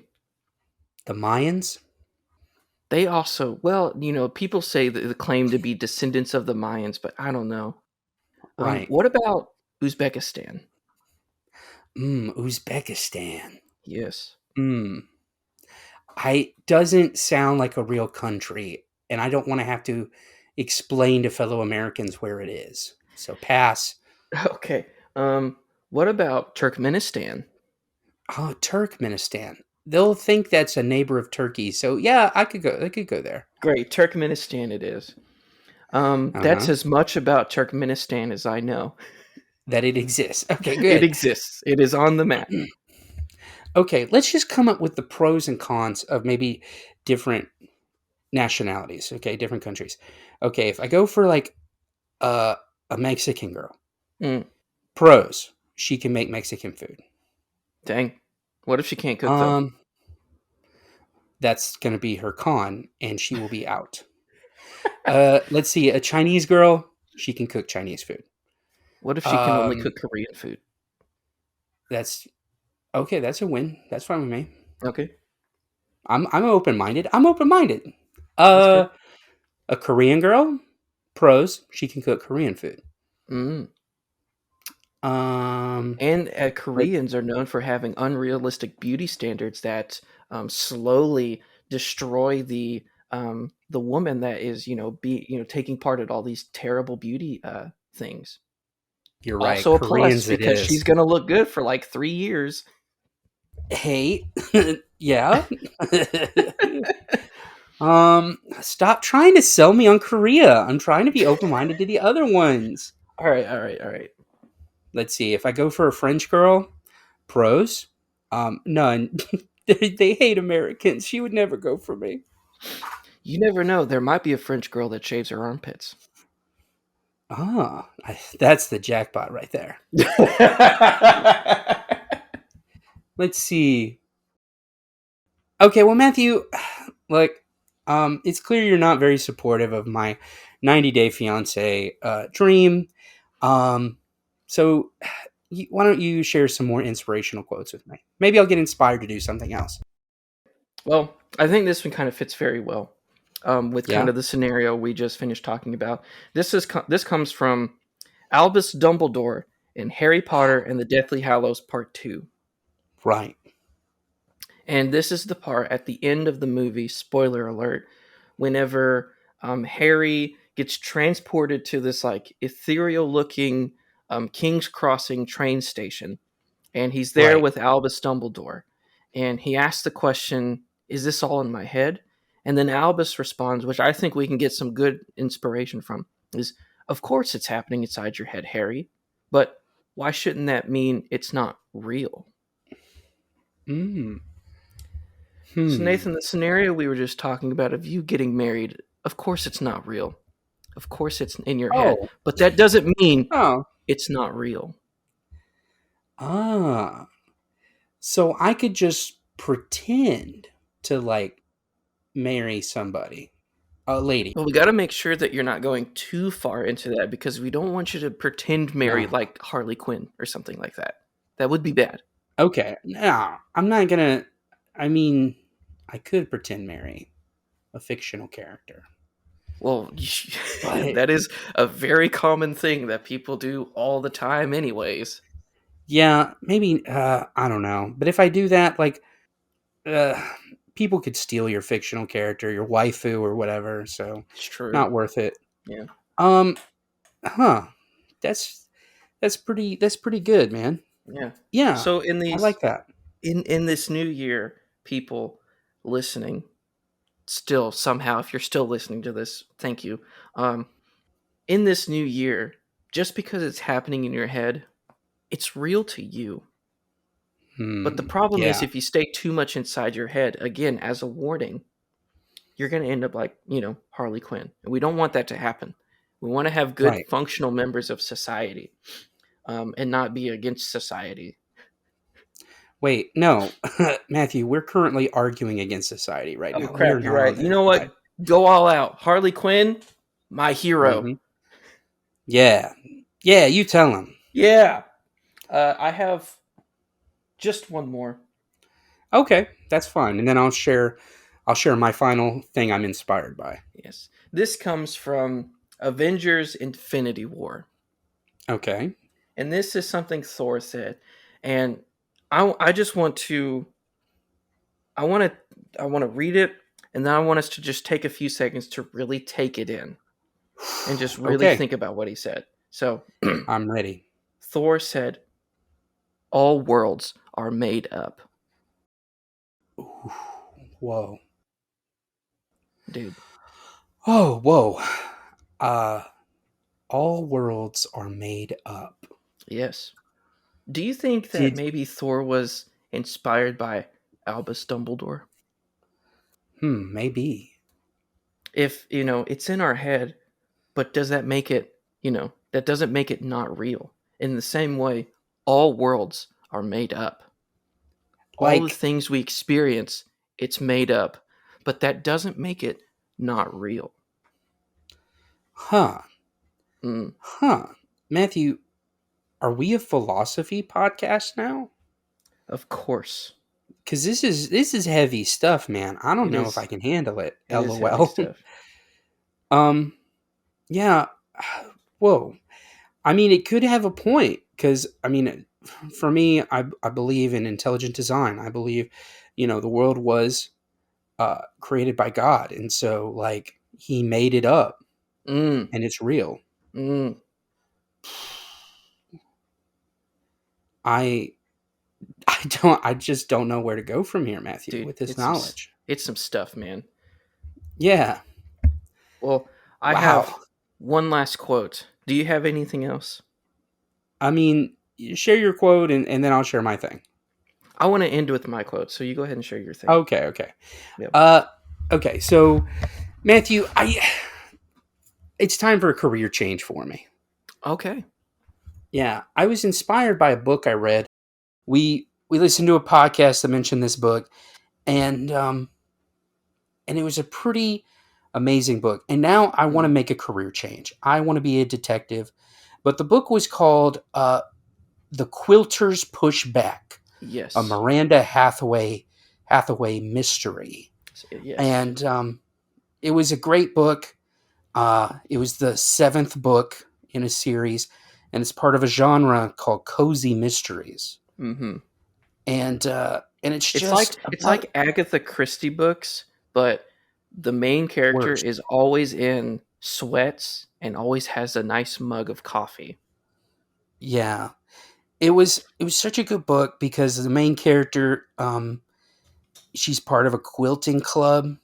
The Mayans? They also, well, people say that they claim to be descendants of the Mayans, but I don't know. Right. What about Uzbekistan? Uzbekistan. Yes. Mm. I doesn't sound like a real country, and I don't want to have to explain to fellow Americans where it is. So pass. Okay. What about Turkmenistan? Oh, Turkmenistan. They'll think that's a neighbor of Turkey. So yeah, I could go. I could go there. Great, Turkmenistan it is. Uh That's huh. as much about Turkmenistan as I know. That it exists. Okay, It good. exists. It is on the map. Okay, let's just come up with the pros and cons of maybe different nationalities. Okay, different countries. Okay, if I go for like uh, a Mexican girl, Mm, pros: she can make Mexican food. dang. What if she can't cook though? Um, that's going to be her con, and she will be out. Let's see, a Chinese girl, she can cook Chinese food. What if she can only Um, cook Korean food? that's okay. That's a win. That's fine with me. Okay, I'm open minded. I'm open minded. that's good. Uh, a Korean girl, pros: she can cook Korean food. Mm. Um, And let Koreans are known for having unrealistic beauty standards that slowly destroy the woman that is taking part at all these terrible beauty things. You're right. Also a plus Koreans, it because she's is. gonna look good for like 3 years. Hey, yeah. Stop trying to sell me on Korea. I'm trying to be open minded to the other ones. All right, all right, all right. Let's see. If I go for a French girl, pros, none. They hate Americans. She would never go for me. You never know. There might be a French girl that shaves her armpits. That's the jackpot right there. Let's see. Okay, well, Matthew, like, It's clear you're not very supportive of my 90 Day Fiance dream. Um, so why don't you share some more inspirational quotes with me? Maybe I'll get inspired to do something else. Well, I think this one kind of fits very well with kind Yeah, of the scenario we just finished talking about. This comes from Albus Dumbledore in Harry Potter and the Deathly Hallows Part 2. right. And this is the part at the end of the movie, spoiler alert, whenever Harry gets transported to this like ethereal looking King's Crossing train station. And he's there Right. with Albus Dumbledore. And he asks the question, is this all in my head? And then Albus responds, which I think we can get some good inspiration from, is of course it's happening inside your head, Harry. But why shouldn't that mean it's not real? Mm. So, Hmm. Nathan, the scenario we were just talking about of you getting married, of course it's not real. Of course it's in your head. Oh. But that doesn't mean Oh. it's not real. Ah. So I could just pretend to like marry somebody, a lady. Well, we got to make sure that you're not going too far into that because we don't want you to pretend marry No. like Harley Quinn or something like that. That would be bad. Okay. No, I'm not gonna. I mean, I could pretend marry a fictional character, Well, but that is a very common thing that people do all the time, anyways. yeah, maybe. I don't know. But if I do that, like, uh, people could steal your fictional character, your waifu or whatever. So, It's true. not worth it. Yeah. Um. Huh. That's that's pretty good, man. Yeah. Yeah, So I like that. in this new year, people listening, still somehow, if you're still listening to this, thank you. Um, in this new year, just because it's happening in your head, it's real to you. But the Hmm. problem is Yeah. if you stay too much inside your head, again, as a warning, you're going to end up like, Harley Quinn. And we don't want that to happen. We want to have good, Right. functional members of society and not be against society. Wait. No, Matthew. We're currently arguing against society right Oh, now. We are crap, you're not on right. You their know side. what? Go all out. Harley Quinn, my hero. Hmm. Yeah. Yeah. You tell him. Yeah. I have just one more. Okay, that's fine. And then I'll share my final thing I'm inspired by. Yes. This comes from Avengers Infinity War. Okay. And this is something Thor said. And I just want to I want to I want to read it and then I want us to just take a few seconds to really take it in and just really Okay. think about what he said. So, I'm ready. Thor said, "All worlds are made up." Ooh, whoa. Dude. Oh, whoa. Uh all worlds are made up. Yes. Do you think that Did maybe Thor was inspired by Albus Dumbledore? maybe. If, it's in our head, but does that make it, that doesn't make it not real? In the same way, all worlds are made up. All the Like, things we experience, it's made up, but that doesn't make it not real. huh. Mm, Huh. Matthew, are we a philosophy podcast now? of course. Cuz this is heavy stuff, man. I don't It know if I is. can handle it. It is heavy LOL. stuff. um yeah. Whoa. I mean, it could have a point because, I mean, for me, I believe in intelligent design. I believe, the world was created by God. And so, like, he made it up Mm, and it's real. mm. I, I just don't know where to go from here, Matthew, Dude, with this knowledge. it's some stuff, man. Yeah. Well, I have Wow. one last quote. Do you have anything else? I mean, share your quote and then I'll share my thing. I want to end with my quote, so you go ahead and share your thing. Okay. Okay. Yep. Okay. So, Matthew, it's time for a career change for me. Okay. Yeah, I was inspired by a book I read. We listened to a podcast that mentioned this book, and and it was a pretty amazing book. And now I want to Mm. make a career change. I want to be a detective. But the book was called The Quilters Push Back, a Yes. Miranda Hathaway mystery. Yes. And it was a great book. It was the seventh book in a series, and it's part of a genre called cozy mysteries. Mm-hmm. And it's It's like just it's about like Agatha Christie books, but the main character worse. is always in sweats and always has a nice mug of coffee. Yeah, it was such a good book because the main character, she's part of a quilting club,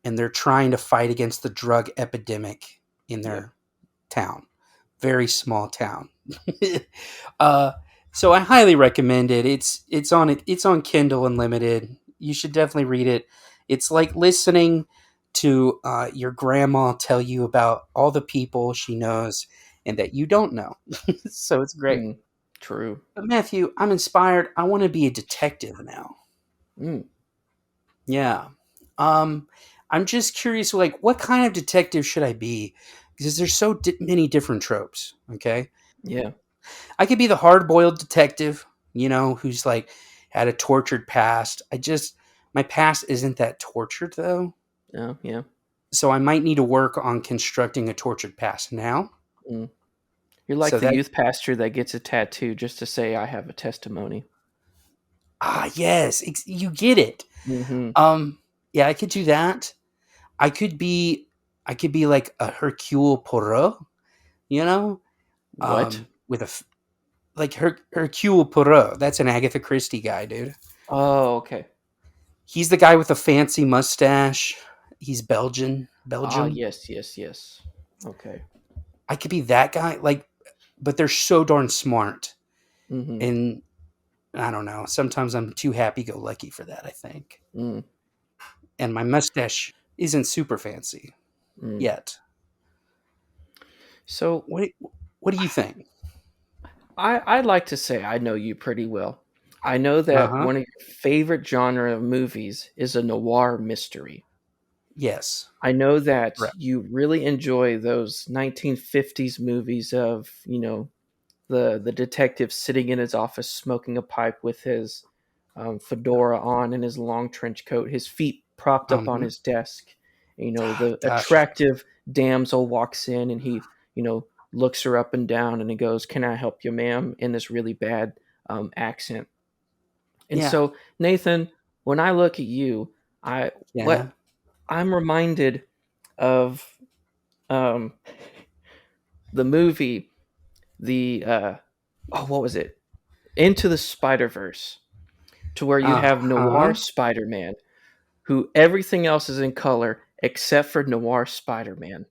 and they're trying to fight against the drug epidemic in Yeah. their town, very small town. uh, so I highly recommend it. It's on Kindle Unlimited. You should definitely read it. It's like listening to your grandma tell you about all the people she knows and that you don't know. So it's great. Mm. True. But Matthew, I'm inspired. I want to be a detective now. Mm. Yeah. I'm just curious, like, what kind of detective should I be? Because there's so many different tropes. Okay, Yeah. I could be the hard-boiled detective, who's like had a tortured past. My past isn't that tortured though, Yeah. Yeah. so I might need to work on constructing a tortured past now. Mm. You're like So the that youth pastor that gets a tattoo just to say I have a testimony. yes, you get it. Mm-hmm. Um, yeah, I could do that. I could be, I could be like a Hercule Poirot, you know, What? with like Hercule Poirot. That's an Agatha Christie guy, dude. Oh, okay. He's the guy with the fancy mustache. He's Ah, Belgium. yes, yes, yes. Okay. I could be that guy. Like, but they're so darn smart, Mm-hmm. and I don't know. Sometimes I'm too happy-go-lucky for that. I think, Mm. and my mustache isn't super fancy Mm. yet. So What do you think? I'd like to say I know you pretty well. I know Uh that huh. one of your favorite genre of movies is a noir mystery. Yes. I know that Right. you really enjoy those 1950s movies of, the detective sitting in his office smoking a pipe with his fedora on and his long trench coat, his feet propped up on Um. his desk. The Gosh. attractive damsel walks in and he, looks her up and down and he goes, "Can I help you, ma'am?" in this really bad accent. And Yeah. so, Nathan, when I look at you, I Yeah. what I'm reminded of um, the movie, the what was it? Into the Spider Verse, to where you Uh have Noir huh. Spider Man, who everything else is in color except for Noir Spider Man.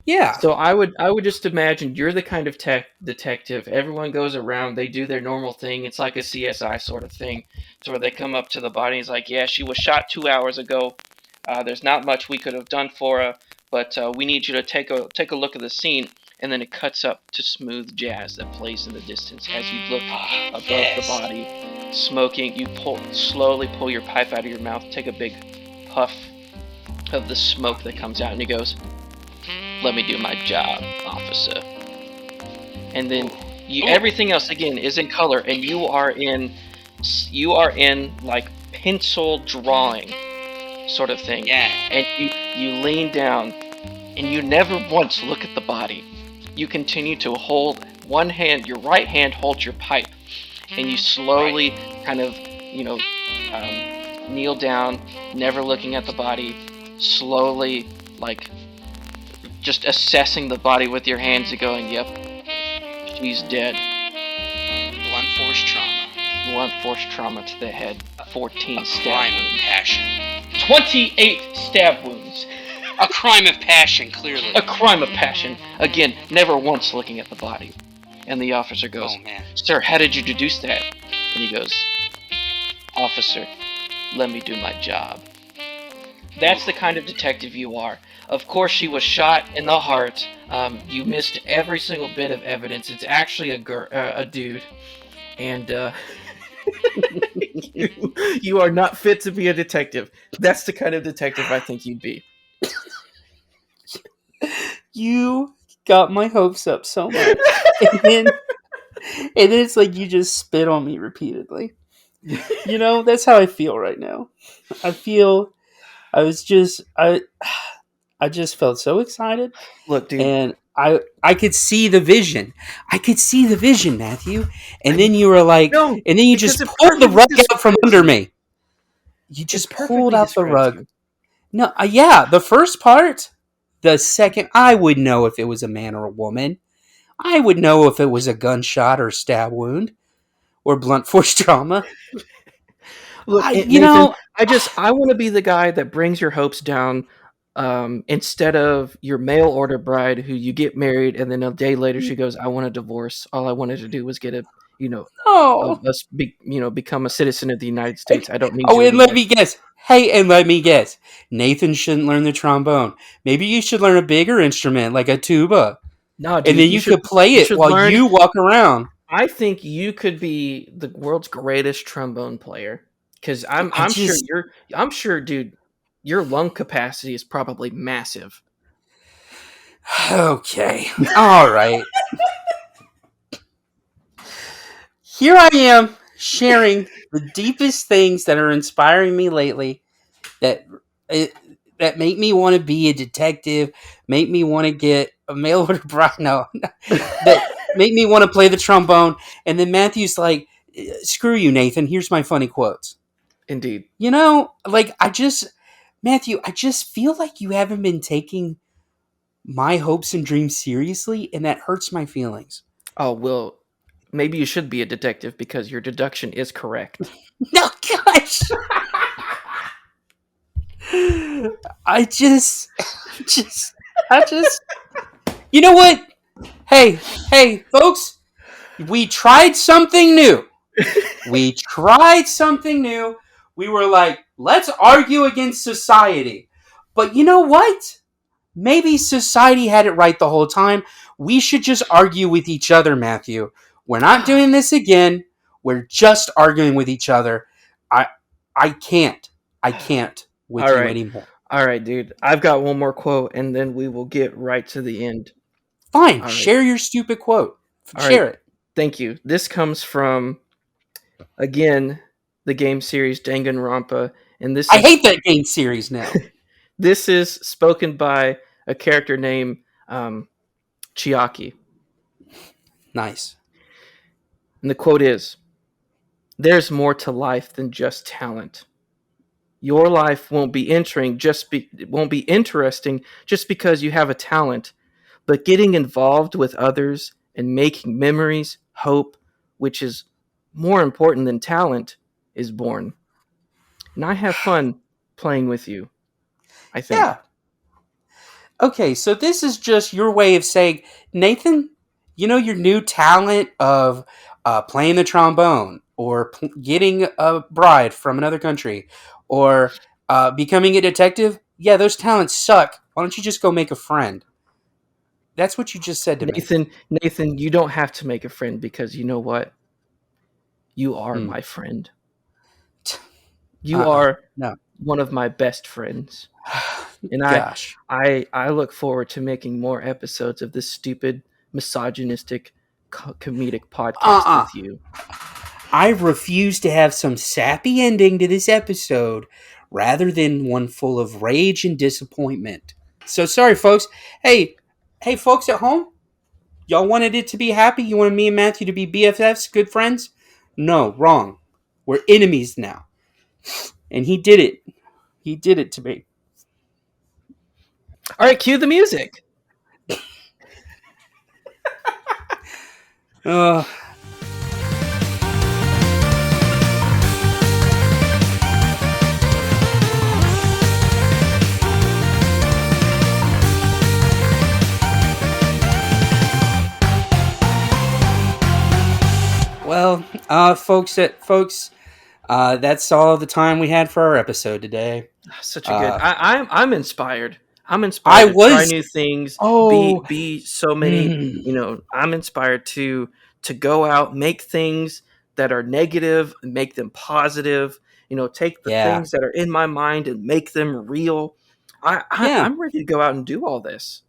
Yeah. So I would just imagine you're the kind of tech detective. Everyone goes around, they do their normal thing. It's like a CSI sort of thing, to where they come up to the body. And it's like, yeah, she was shot 2 hours ago. There's not much we could have done for her, but we need you to take a look at the scene. And then it cuts up to smooth jazz that plays in the distance as you look above the body, smoking. You slowly pull your pipe out of your mouth, take a big puff of the smoke that comes out, and he goes, "Let me do my job, officer." And then everything else again is in color, and you are in like pencil drawing sort of thing. Yeah. And you lean down, and you never once look at the body. You continue to hold one hand, your right hand holds your pipe, and you slowly kind of, kneel down, never looking at the body, slowly, like, just assessing the body with your hands and going, "Yep, she's dead. Blunt force trauma. Blunt force trauma to the head. 14 A stab crime of wounds. passion. 28 stab wounds. A crime of passion, clearly. A crime of passion. Again, never once looking at the body." And the officer goes, Oh man. "Sir, how did you deduce that?" And he goes, "Officer, let me do my job." That's the kind of detective you are. Of course, she was shot in the heart. You missed every single bit of evidence. It's actually a dude. And You are not fit to be a detective. That's the kind of detective I think you'd be. You got my hopes up so much. And then it's like you just spit on me repeatedly. You know, that's how I feel right now. I feel I was just I just felt so excited, Look, dude. and I could see the vision. I could see the vision, Matthew. And I then you were like, no, and then you because just it pulled the perfectly rug out from describes under you. me. You It just pulled perfectly out the describes rug. you. No, yeah, the first part. The second, I would know if it was a man or a woman. I would know if it was a gunshot or stab wound or blunt force trauma. Look, You Nathan, know, I want to be the guy that brings your hopes down, instead of your mail order bride who you get married and then a day later she goes, "I want a divorce. All I wanted to do was get a, you know, of oh, us be, become a citizen of the United States. I don't need oh, you and let anymore." me guess. Hey, and let me guess. Nathan shouldn't learn the trombone. Maybe you should learn a bigger instrument like a tuba, No, and dude, then you could play you it should while learn. you walk around. I think you could be the world's greatest trombone player because I just I'm sure, dude, your lung capacity is probably massive. okay. All right. Here I am sharing the deepest things that are inspiring me lately that it, that make me want to be a detective, make me want to get a mail order bride. No, that make me want to play the trombone. And then Matthew's like, "Screw you, Nathan. Here's my funny quotes." Indeed. You know, like Matthew, I just feel like you haven't been taking my hopes and dreams seriously, and that hurts my feelings. Oh, well, maybe you should be a detective because your deduction is correct. No, gosh. I just, I just, you know what? Hey, folks, we tried something new. We tried something new. We were like, let's argue against society. But you know what? Maybe society had it right the whole time. We should just argue with each other, Matthew. We're not doing this again. We're just arguing with each other. I I can't. I can't with All you right. anymore. All right, dude. I've got one more quote and then we will get right to the end. Fine, All right. share your stupid quote. All right. Share it. Thank you. This comes from, again, the game series Danganronpa, and I hate that game series now. this is spoken by a character named Chiaki. Nice. And the quote is, "There's more to life than just talent. Your life won't be interesting just because you have a talent, but getting involved with others and making memories, hope, which is more important than talent, is born. And I have fun playing with you, I think." Yeah. Okay, so this is just your way of saying, Nathan, you know your new talent of playing the trombone or getting a bride from another country or becoming a detective? Yeah, those talents suck. Why don't you just go make a friend? That's what you just said to me. Nathan, you don't have to make a friend because you know what? You are Hmm. my friend. You Uh-uh. are No. one of my best friends. And Gosh. I look forward to making more episodes of this stupid, misogynistic, comedic podcast Uh-uh. with you. I refuse to have some sappy ending to this episode rather than one full of rage and disappointment. So sorry, folks. Hey, folks at home, y'all wanted it to be happy? You wanted me and Matthew to be BFFs, good friends? No, wrong. We're enemies now. And he did it. He did it to me. All right, cue the music. Uh, well, folks, that's all the time we had for our episode today. Such a good. Uh, I'm inspired. I'm I inspired to try was. new things. Oh, Be so many. mm, I'm inspired to go out, make things, that are negative and make them positive. Take the Yeah. things that are in my mind and make them real. Yeah. I'm ready to go out and do all this.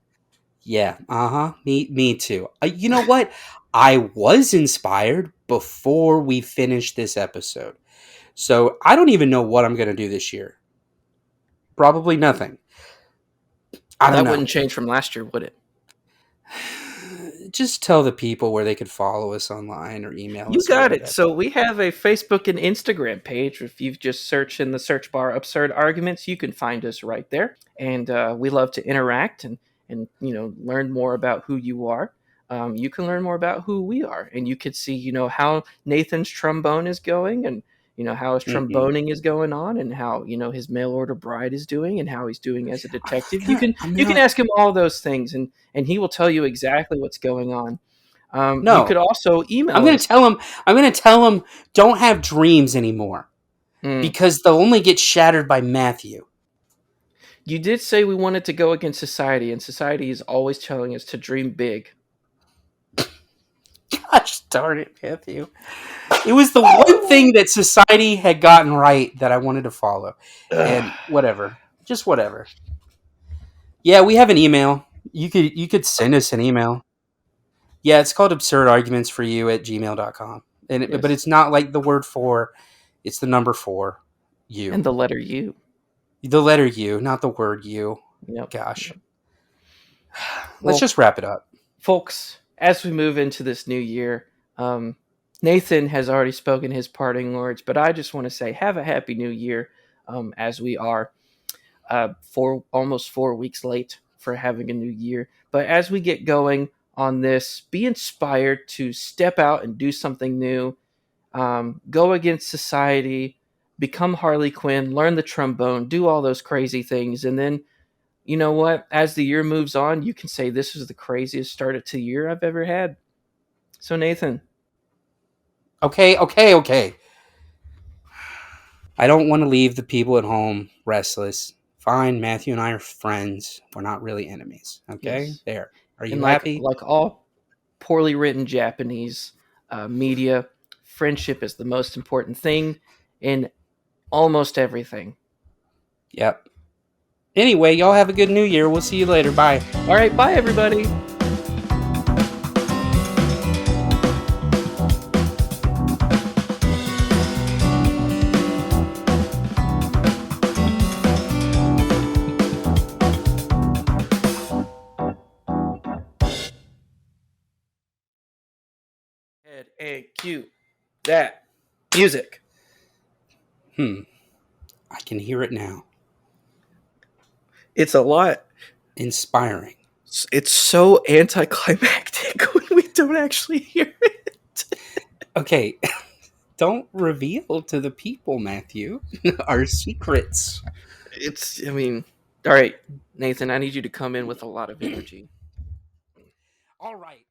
Yeah. Uh-huh. Me too. You know what? I was inspired before we finished this episode. So I don't even know what I'm going to do this year. Probably nothing. I Well, don't that know. wouldn't change from last year, would it? Just tell the people where they could follow us online or email You us or got it. whatever. So we have a Facebook and Instagram page. If you just search in the search bar "Absurd Arguments," you can find us right there. And we love to interact and learn more about who you are. You can learn more about who we are, and you could see how Nathan's trombone is going, and how his Mm-hmm. tromboning is going on, and how his mail order bride is doing, and how he's doing as a I'm detective. not You gonna. can I'm you can not. ask him all those things, and he will tell you exactly what's going on. You could No. also I'm email gonna us. tell him. I'm gonna tell him. Don't have dreams anymore Mm. because they'll only get shattered by Matthew. You did say we wanted to go against society, and society is always telling us to dream big. Gosh darn it, Matthew. It was the one thing that society had gotten right that I wanted to follow. And whatever. Just whatever. Yeah, we have an email. You could send us an email. Yeah, it's called absurdargumentsforyou at gmail.com. But Yes, it's not like the word for, it's the number four, and you. the letter U. The letter U, not the word you. Yep. Gosh. Yep. Let's Well, just wrap it up. folks, as we move into this new year, um, Nathan has already spoken his parting words, but I just want to say, have a happy new year, as we are almost 4 weeks late for having a new year. But as we get going on this, be inspired to step out and do something new. Go against society, become Harley Quinn, learn the trombone, do all those crazy things, and then you know what? As the year moves on, you can say this is the craziest start to the year I've ever had. So Nathan, Okay, okay, okay. I don't want to leave the people at home restless. Fine, Matthew and I are friends. We're not really enemies. Okay? yes, There. Are and you like happy? like all poorly written Japanese media, friendship is the most important thing in almost everything. Yep. Anyway, y'all have a good new year. We'll see you later. Bye. All right, bye everybody. Head and cue that music. I can hear it now. It's a lot. Inspiring. It's so anticlimactic when we don't actually hear it. Okay. Don't reveal to the people, Matthew, our secrets. I mean, all right, Nathan, I need you to come in with a lot of energy. All right.